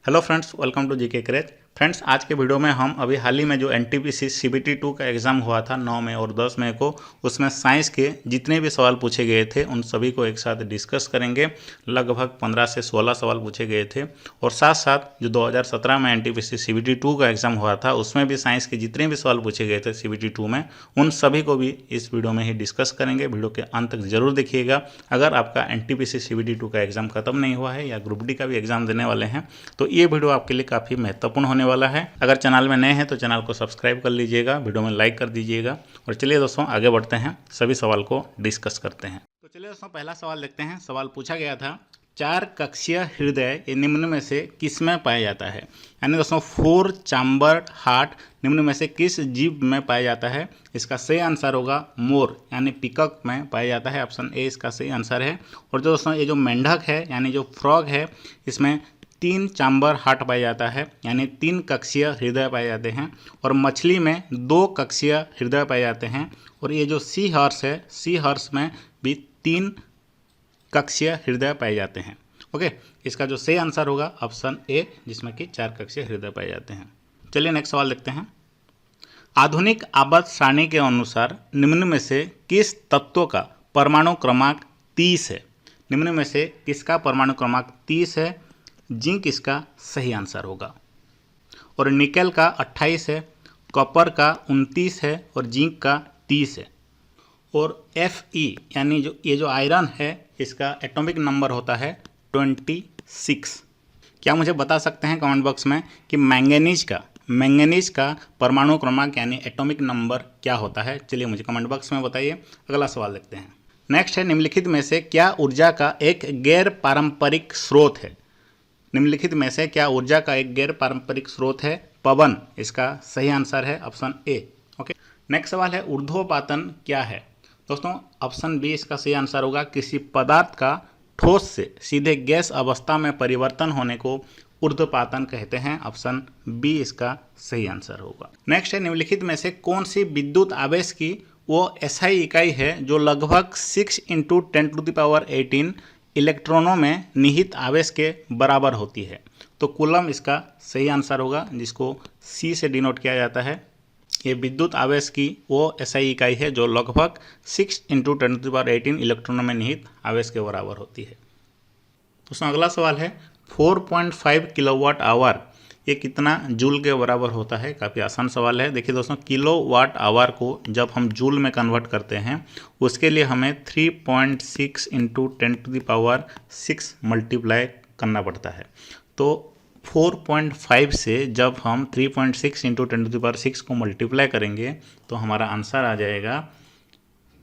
Hello friends, welcome to GK craze. Friends, आज के video में हम अभी हाल ही में जो एनटीपीसी सीबीटी 2 का एग्ज़ाम हुआ था 9 मई और 10 मई को, उसमें साइंस के जितने भी सवाल पूछे गए थे उन सभी को एक साथ डिस्कस करेंगे। लगभग 15 से 16 सवाल पूछे गए थे और साथ साथ जो 2017 में एनटीपीसी सीबीटी 2 का एग्ज़ाम हुआ था उसमें भी साइंस के जितने भी सवाल पूछे गए थे सीबीटी 2 में, उन सभी को भी इस वीडियो में ही डिस्कस करेंगे। वीडियो के अंत तक जरूर देखिएगा। अगर आपका एनटीपीसी सीबीटी 2 का एग्ज़ाम खत्म नहीं हुआ है या ग्रुप डी का भी एग्ज़ाम देने वाले हैं तो ये वीडियो आपके लिए काफ़ी महत्वपूर्ण होने वाला है। अगर चैनल में नए हैं तो चैनल को सब्सक्राइब कर लीजिएगा, वीडियो में लाइक कर दीजिएगा। और चलिए दोस्तों, आगे बढ़ते हैं, सभी सवाल को डिस्कस करते हैं। तो चलिए दोस्तों, पहला सवाल देखते हैं। सवाल पूछा गया था, चार कक्षीय हृदय ये निम्न में से किस में पाया जाता है। यानी दोस्तों, 4 चैम्बर हार्ट निम्न में से किस जीव में पाया जाता है। इसका सही आंसर होगा मोर यानी पिकॉक में पाया जाता है। ऑप्शन ए इसका सही आंसर है। और जो दोस्तों ये जो मेंढक है यानी जो फ्रॉग है, इसमें 3 चैम्बर हार्ट पाया जाता है यानी 3 कक्षीय हृदय पाए जाते हैं। और मछली में 2 कक्षीय हृदय पाए जाते हैं। और ये जो सी हॉर्स है, सी हॉर्स में भी 3 कक्षीय हृदय पाए जाते हैं। ओके, इसका जो सही आंसर होगा ऑप्शन ए, जिसमें कि 4 कक्षीय हृदय पाए जाते हैं। चलिए नेक्स्ट सवाल देखते हैं। आधुनिक आवर्त सारणी के अनुसार निम्न में से किस तत्व का परमाणु क्रमांक 30 है। निम्न में से किसका परमाणु क्रमांक 30 है। जिंक इसका सही आंसर होगा। और निकेल का 28 है, कॉपर का 29 है और जिंक का 30 है। और Fe यानी जो ये जो आयरन है, इसका एटॉमिक नंबर होता है 26। क्या मुझे बता सकते हैं कमेंट बॉक्स में कि मैंगनीज का परमाणु क्रमांक यानी एटॉमिक नंबर क्या होता है। चलिए मुझे कमेंट बॉक्स में बताइए। अगला सवाल देखते हैं। नेक्स्ट है, निम्नलिखित में से क्या ऊर्जा का एक गैर पारंपरिक स्रोत है। निम्नलिखित में से क्या ऊर्जा का एक गैर पारंपरिक स्रोत है। पवन इसका सही आंसर है, ऑप्शन ए। ओके, नेक्स्ट सवाल है, ऊर्ध्वपातन क्या है। दोस्तों, ऑप्शन बी इसका सही आंसर होगा। किसी पदार्थ का ठोस से सीधे गैस अवस्था में परिवर्तन होने को ऊर्ध्वपातन कहते हैं। ऑप्शन बी इसका सही आंसर होगा। नेक्स्ट है, निम्नलिखित में से कौन सी विद्युत आवेश की वो एसआई इकाई है जो लगभग 6 × 10⁻18 इलेक्ट्रॉनों में निहित आवेश के बराबर होती है। तो कूलम इसका सही आंसर होगा, जिसको सी से डिनोट किया जाता है। ये विद्युत आवेश की वो एसआई इकाई है जो लगभग 6 × 10⁻18 इलेक्ट्रॉनों में निहित आवेश के बराबर होती है। दोस्तों, अगला सवाल है, 4.5 किलोवाट आवर ये कितना जूल के बराबर होता है। काफ़ी आसान सवाल है। देखिए दोस्तों, किलोवाट आवर को जब हम जूल में कन्वर्ट करते हैं उसके लिए हमें 3.6 × 10⁻6 मल्टीप्लाई करना पड़ता है। तो 4.5 से जब हम 3.6 × 10⁻6 को मल्टीप्लाई करेंगे तो हमारा आंसर आ जाएगा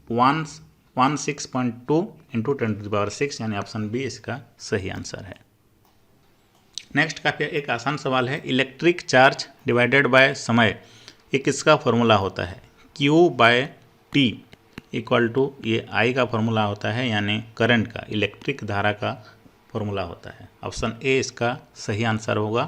116.2 × 10⁻6 यानी ऑप्शन बी इसका सही आंसर है। नेक्स्ट काफ़ी एक आसान सवाल है, इलेक्ट्रिक चार्ज डिवाइडेड बाय समय ये किसका फॉर्मूला होता है। Q/T = ये I का फॉर्मूला होता है यानी करंट का, इलेक्ट्रिक धारा का फॉर्मूला होता है। ऑप्शन ए इसका सही आंसर होगा।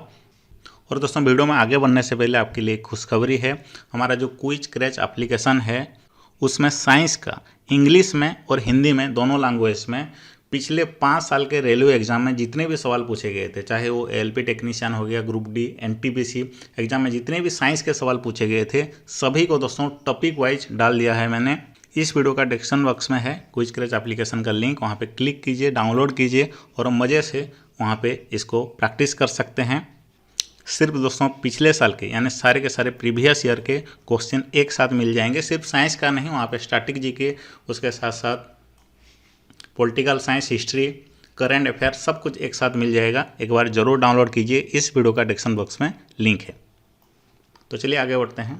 और दोस्तों, वीडियो में आगे बढ़ने से पहले आपके लिए खुशखबरी है। हमारा जो क्विज क्रैच एप्लीकेशन है उसमें साइंस का इंग्लिश में और हिंदी में दोनों लैंग्वेज में पिछले 5 साल के रेलवे एग्जाम में जितने भी सवाल पूछे गए थे, चाहे वो एलपी टेक्नीशियन हो गया, ग्रुप डी, एनटीपीसी एग्जाम में जितने भी साइंस के सवाल पूछे गए थे, सभी को दोस्तों टॉपिक वाइज डाल दिया है मैंने। इस वीडियो का डिस्क्रिप्शन बॉक्स में है क्विज क्रैच एप्लीकेशन का लिंक, वहाँ पे क्लिक कीजिए, डाउनलोड कीजिए और मज़े से वहाँ पे इसको प्रैक्टिस कर सकते हैं। सिर्फ दोस्तों पिछले साल के यानी सारे के सारे प्रीवियस ईयर के क्वेश्चन एक साथ मिल जाएंगे। सिर्फ साइंस का नहीं, वहाँ पे स्टैटिक जीके, उसके साथ साथ political science, history, current affair सब कुछ एक साथ मिल जाएगा। एक बार जरूर डाउनलोड कीजिए, इस वीडियो का डिस्क्रिप्शन बॉक्स में लिंक है। तो चलिए आगे बढ़ते हैं।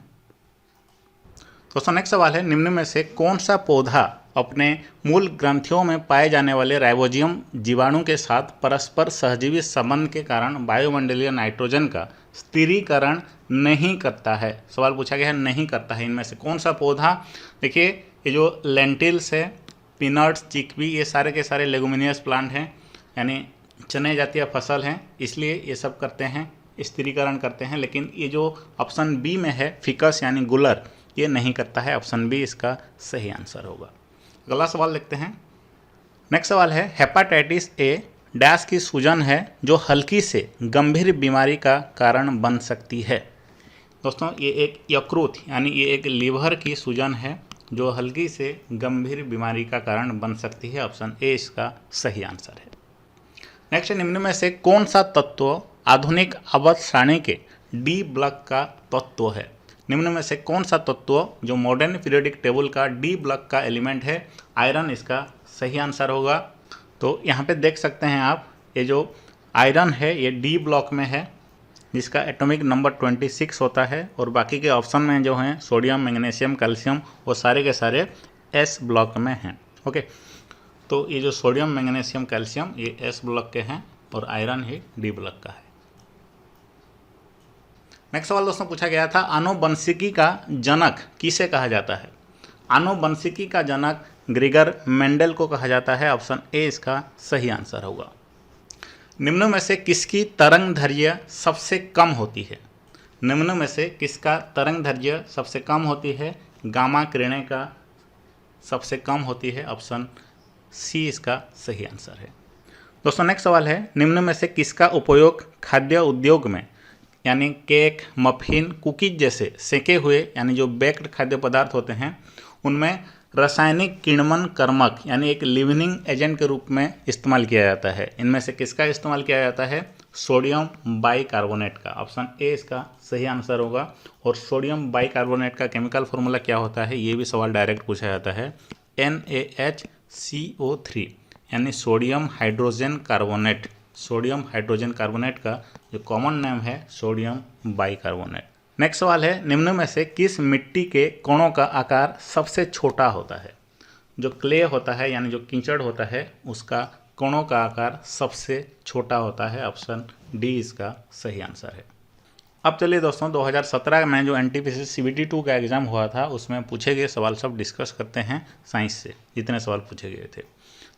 दोस्तों, नेक्स्ट सवाल है, निम्न में से कौन सा पौधा अपने मूल ग्रंथियों में पाए जाने वाले राइबोजियम जीवाणु के साथ परस्पर सहजीवी संबंध के कारण वायुमंडलीय नाइट्रोजन का स्थिरीकरण नहीं करता है। सवाल पूछा गया है नहीं करता है। इनमें से कौन सा पौधा। देखिए, ये जो लेंटिल्स है, पीनट्स, चिकपी, ये सारे के सारे लेगुमिनियस प्लांट हैं यानी चने जातीय फसल हैं, इसलिए ये सब करते हैं, स्थिरीकरण करते हैं। लेकिन ये जो ऑप्शन बी में है फिकस यानी गुलर, ये नहीं करता है। ऑप्शन बी इसका सही आंसर होगा। अगला सवाल देखते हैं। नेक्स्ट सवाल है, हेपाटाइटिस ए डैश की सूजन है जो हल्की से गंभीर बीमारी का कारण बन सकती है। दोस्तों ये एक यकृत यानी ये एक लीवर की सूजन है जो हल्की से गंभीर बीमारी का कारण बन सकती है। ऑप्शन ए इसका सही आंसर है। नेक्स्ट, निम्न में से कौन सा तत्व आधुनिक आवर्त सारणी के डी ब्लॉक का तत्व है? निम्न में से कौन सा तत्व जो मॉडर्न पीरियोडिक टेबल का डी ब्लॉक का एलिमेंट है? आयरन इसका सही आंसर होगा। तो यहाँ पे देख सकते हैं आप, ये जो आयरन है ये डी ब्लॉक में है जिसका एटॉमिक नंबर 26 होता है, और बाकी के ऑप्शन में जो हैं सोडियम, मैग्नीशियम, कैल्शियम, वो सारे के सारे एस ब्लॉक में हैं। ओके, तो ये जो सोडियम, मैग्नीशियम, कैल्शियम ये एस ब्लॉक के हैं और आयरन ही डी ब्लॉक का है। नेक्स्ट सवाल दोस्तों पूछा गया था, आनुवंशिकी का जनक किसे कहा जाता है? आनुवंशिकी का जनक ग्रेगर मेंडल को कहा जाता है। ऑप्शन ए इसका सही आंसर होगा। निम्न में से किसकी तरंगदैर्घ्य सबसे कम होती है? निम्न में से किसका तरंगदैर्घ्य सबसे कम होती है? गामा किरणें का सबसे कम होती है। ऑप्शन सी इसका सही आंसर है। दोस्तों नेक्स्ट सवाल है, निम्न में से किसका उपयोग खाद्य उद्योग में यानी केक, मफिन, कुकीज जैसे सेके हुए यानी जो बेक्ड खाद्य पदार्थ होते हैं उनमें रासायनिक किण्वन कर्मक यानी एक लिवनिंग एजेंट के रूप में इस्तेमाल किया जाता है? इनमें से किसका इस्तेमाल किया जाता है? सोडियम बाइकार्बोनेट का। ऑप्शन ए इसका सही आंसर होगा। और सोडियम बाइकार्बोनेट का केमिकल फॉर्मूला क्या होता है, ये भी सवाल डायरेक्ट पूछा जाता है। NaHCO3 यानी sodium hydrogen carbonate. Sodium hydrogen carbonate का जो कॉमन नेम है सोडियम बाइकार्बोनेट। नेक्स्ट सवाल है, निम्न में से किस मिट्टी के कणों का आकार सबसे छोटा होता है? जो क्ले होता है यानी जो कीचड़ होता है उसका कणों का आकार सबसे छोटा होता है। ऑप्शन डी इसका सही आंसर है। अब चलिए दोस्तों 2017 में जो NTPC CBT 2 का एग्ज़ाम हुआ था उसमें पूछे गए सवाल सब डिस्कस करते हैं साइंस से, जितने सवाल पूछे गए थे।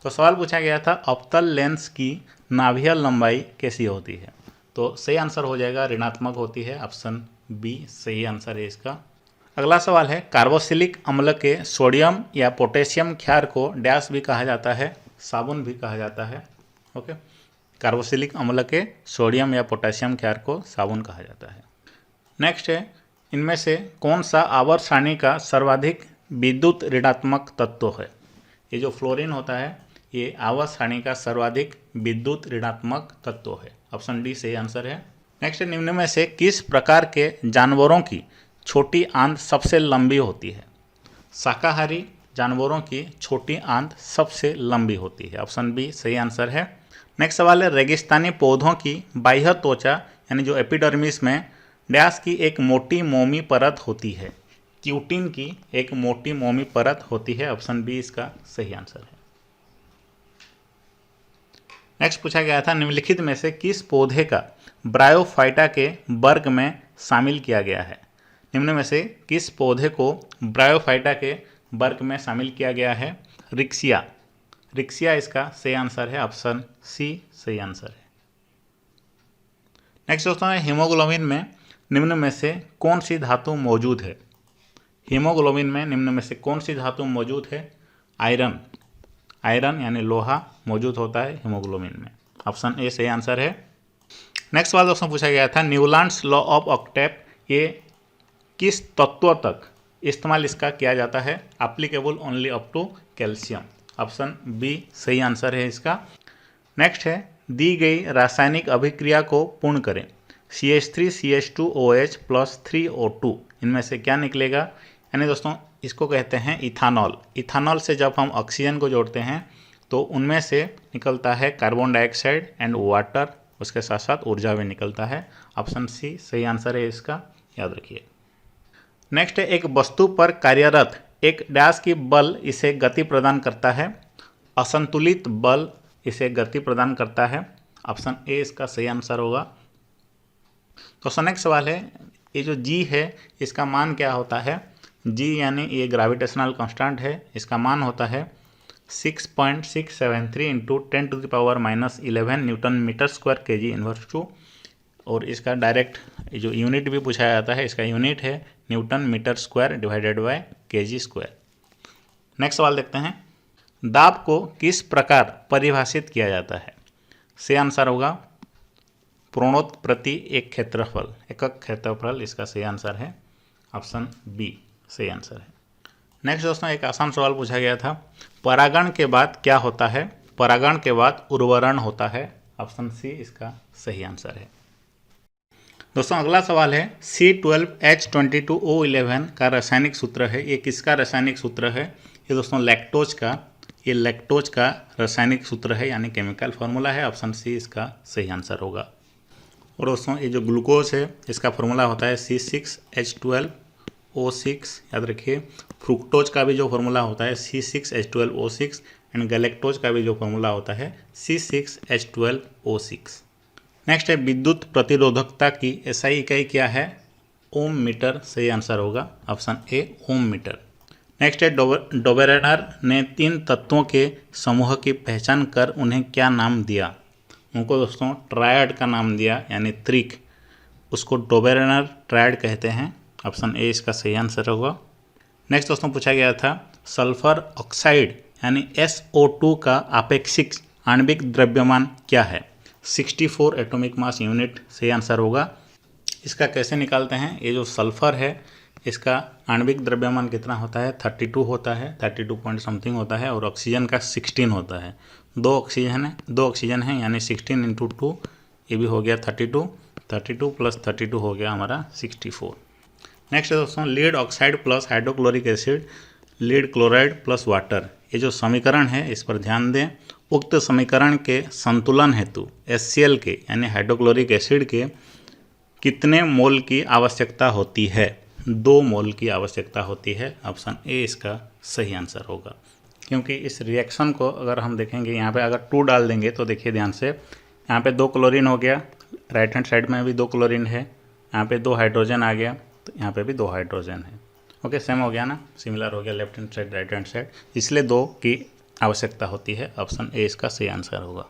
तो सवाल पूछा गया था अवतल लेंस की नाभिकीय लंबाई कैसी होती है? तो सही आंसर हो जाएगा ऋणात्मक होती है। ऑप्शन बी सही आंसर है इसका। अगला सवाल है, कार्बोक्सिलिक अम्ल के सोडियम या पोटेशियम क्षार को डैश भी कहा जाता है? साबुन भी कहा जाता है। ओके, कार्बोक्सिलिक अम्ल के सोडियम या पोटेशियम क्षार को साबुन कहा जाता है। नेक्स्ट है, इनमें से कौन सा आवर्त सारणी का सर्वाधिक विद्युत ऋणात्मक तत्व है? ये जो फ्लोरीन होता है ये आवर्त सारणी का सर्वाधिक विद्युत ऋणात्मक तत्व है। ऑप्शन डी सही आंसर है। नेक्स्ट, निम्न में से किस प्रकार के जानवरों की छोटी आंत सबसे लंबी होती है? शाकाहारी जानवरों की छोटी आंत सबसे लंबी होती है। ऑप्शन बी सही आंसर है। नेक्स्ट सवाल है, रेगिस्तानी पौधों की बाह्य त्वचा यानी जो एपिडर्मिस में डैश की एक मोटी मोमी परत होती है? क्यूटिन की एक मोटी मोमी परत होती है। ऑप्शन बी इसका सही आंसर है। नेक्स्ट पूछा गया था, निम्नलिखित में से किस पौधे का ब्रायोफाइटा के वर्ग में शामिल किया गया है? निम्न में से किस पौधे को ब्रायोफाइटा के वर्ग में शामिल किया गया है? रिक्सिया। रिक्सिया इसका सही आंसर है। ऑप्शन सी सही आंसर है। नेक्स्ट दोस्तों, हीमोग्लोबिन में निम्न में से कौन सी धातु मौजूद है? हीमोग्लोबिन में निम्न में से कौन सी धातु मौजूद है? आयरन। आयरन यानी लोहा मौजूद होता है हीमोग्लोबिन में। ऑप्शन ए सही आंसर है। नेक्स्ट सवाल दोस्तों पूछा गया था, न्यूलैंड्स लॉ ऑफ ऑक्टेट ये किस तत्व तक इस्तेमाल इसका किया जाता है? Applicable only up to calcium. Option B सही आंसर है इसका। नेक्स्ट है, दी गई रासायनिक अभिक्रिया को पूर्ण करें। CH3CH2OH + 3O2 इनमें से क्या निकलेगा? यानी दोस्तों इसको कहते हैं इथानॉल। इथानॉल से जब हम ऑक्सीजन को जोड़ते हैं तो उनमें से निकलता है कार्बन डाइऑक्साइड एंड वाटर, उसके साथ साथ ऊर्जा भी निकलता है। ऑप्शन सी सही आंसर है इसका, याद रखिए। नेक्स्ट है, एक वस्तु पर कार्यरत एक डैश की बल इसे गति प्रदान करता है? असंतुलित बल इसे गति प्रदान करता है। ऑप्शन ए इसका सही आंसर होगा। तो नेक्स्ट सवाल है, ये जो जी है इसका मान क्या होता है? जी यानी ये ग्रेविटेशनल कांस्टेंट है, इसका मान होता है 6.673 × 10⁻⁻11 newton metre square kg inverse two. और इसका डायरेक्ट जो यूनिट भी पूछा जाता है, इसका यूनिट है newton metre square divided by kg square. Next सवाल देखते हैं, दाब को किस प्रकार परिभाषित किया जाता है? सही आंसर होगा प्रणोत प्रति एकक क्षेत्रफल इसका सही आंसर है ऑप्शन बी सही आंसर है। नेक्स्ट दोस्तों एक आसान सवाल पूछा गया था, परागण के बाद क्या होता है? परागण के बाद उर्वरण होता है, ऑप्शन सी इसका सही आंसर है। दोस्तों अगला सवाल है C12H22O11 का रासायनिक सूत्र है, ये किसका रासायनिक सूत्र है? ये दोस्तों लैक्टोज का रासायनिक सूत्र है यानी केमिकल फार्मूला है, ऑप्शन सी इसका सही आंसर होगा। और दोस्तों ये जो ग्लूकोज है इसका फार्मूला होता है C6H12O6, याद रखिए। फ्रुक्टोज का भी जो फार्मूला होता है C6H12O6 एंड गैलेक्टोज का भी जो फार्मूला होता है C6H12O6। नेक्स्ट है विद्युत प्रतिरोधकता की एसआई इकाई क्या है? ओम मीटर सही आंसर होगा, option A ohm metre. Next है डोबेरेनर ने 3 तत्वों के समूह की पहचान कर उन्हें क्या नाम दिया? उनको दोस्तों ट्रायड का नाम दिया यानी त्रिक, उसको डोबेरेनर ट्रायड कहते हैं, ऑप्शन ए इसका सही आंसर होगा। नेक्स्ट दोस्तों पूछा गया था सल्फर ऑक्साइड यानी SO2 का आपेक्षिक आणविक द्रव्यमान क्या है? 64 एटॉमिक मास यूनिट सही आंसर होगा। इसका कैसे निकालते हैं? ये जो सल्फर है इसका आणविक द्रव्यमान कितना होता है? 32 होता है, 32 पॉइंट समथिंग होता है, और ऑक्सीजन का 16 होता है। दो ऑक्सीजन है यानी 16 × 2 ये भी हो गया 32 + 32 हो गया हमारा 64। नेक्स्ट है दोस्तों lead oxide plus hydrochloric acid, lead chloride plus water, ये जो समीकरण है इस पर ध्यान दें। उक्त समीकरण के संतुलन हेतु HCl के यानी हाइड्रोक्लोरिक एसिड के कितने मोल की आवश्यकता होती है? 2 मोल की आवश्यकता होती है, ऑप्शन ए इसका सही आंसर होगा। क्योंकि इस रिएक्शन को अगर हम देखेंगे यहाँ पे अगर 2 डाल देंगे तो देखिए ध्यान से, यहाँ पे 2 क्लोरीन हो गया, राइट हैंड साइड में भी 2 क्लोरीन है, यहाँ पे 2 हाइड्रोजन आ गया, तो यहाँ पे भी 2 हाइड्रोजन है। ओके सेम हो गया ना, सिमिलर हो गया left hand side right hand side, इसलिए 2 की आवश्यकता होती है, ऑप्शन ए इसका सही आंसर होगा।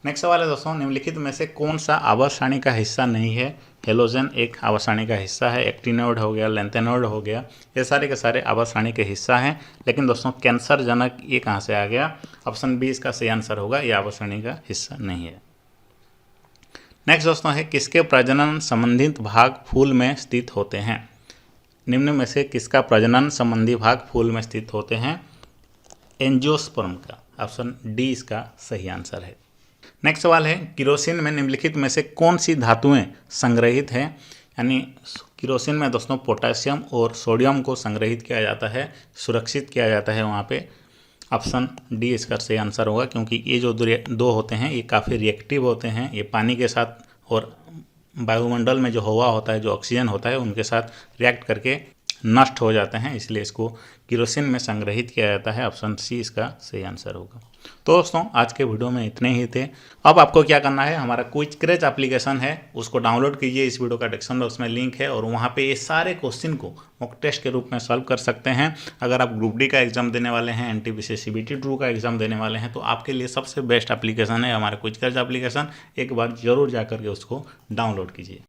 नेक्स्ट सवाल है दोस्तों निम्नलिखित में से कौन सा आवर्त सारणी का हिस्सा नहीं है? हेलोजन एक आवर्त सारणी का हिस्सा है, एक्टिनोइड हो गया, लेंथेनोइड हो गया, ये सारे के सारे आवर्त सारणी के हिस्सा हैं। लेकिन दोस्तों कैंसर जनक ये कहाँ से आ गया? ऑप्शन बी इसका सही आंसर होगा, ये आवर्त सारणी का हिस्सा नहीं है। नेक्स्ट दोस्तों है किसके प्रजनन संबंधित भाग फूल में स्थित होते हैं? निम्न में से किसका प्रजनन संबंधी भाग फूल में स्थित होते हैं? एंजियोस्पर्म का, ऑप्शन डी इसका सही आंसर है। नेक्स्ट सवाल है किरोसिन में निम्नलिखित में से कौन सी धातुएं संग्रहित हैं? यानी किरोसिन में दोस्तों पोटेशियम और सोडियम को संग्रहित किया जाता है, सुरक्षित किया जाता है वहाँ पे, ऑप्शन डी इसका सही आंसर होगा। क्योंकि ये जो 2 होते हैं ये काफ़ी रिएक्टिव होते हैं, ये पानी के साथ और वायुमंडल में जो हवा होता है, जो ऑक्सीजन होता है, उनके साथ रिएक्ट करके नष्ट हो जाते हैं, इसलिए इसको किरोसिन में संग्रहित किया जाता है, ऑप्शन सी इसका सही आंसर होगा। तो दोस्तों आज के वीडियो में इतने ही थे। अब आपको क्या करना है, हमारा क्विज क्रेज एप्लीकेशन है उसको डाउनलोड कीजिए, इस वीडियो का डिस्क्रिप्शन बॉक्स में लिंक है, और वहाँ पे ये सारे क्वेश्चन को मॉक टेस्ट के रूप में सॉल्व कर सकते हैं। अगर आप ग्रुप डी का एग्जाम देने वाले हैं, NTPC CBT 2 का एग्जाम देने वाले हैं, तो आपके लिए सबसे बेस्ट एप्लीकेशन है हमारा क्विज क्रेज एप्लीकेशन। एक बार जरूर जा करके उसको डाउनलोड कीजिए।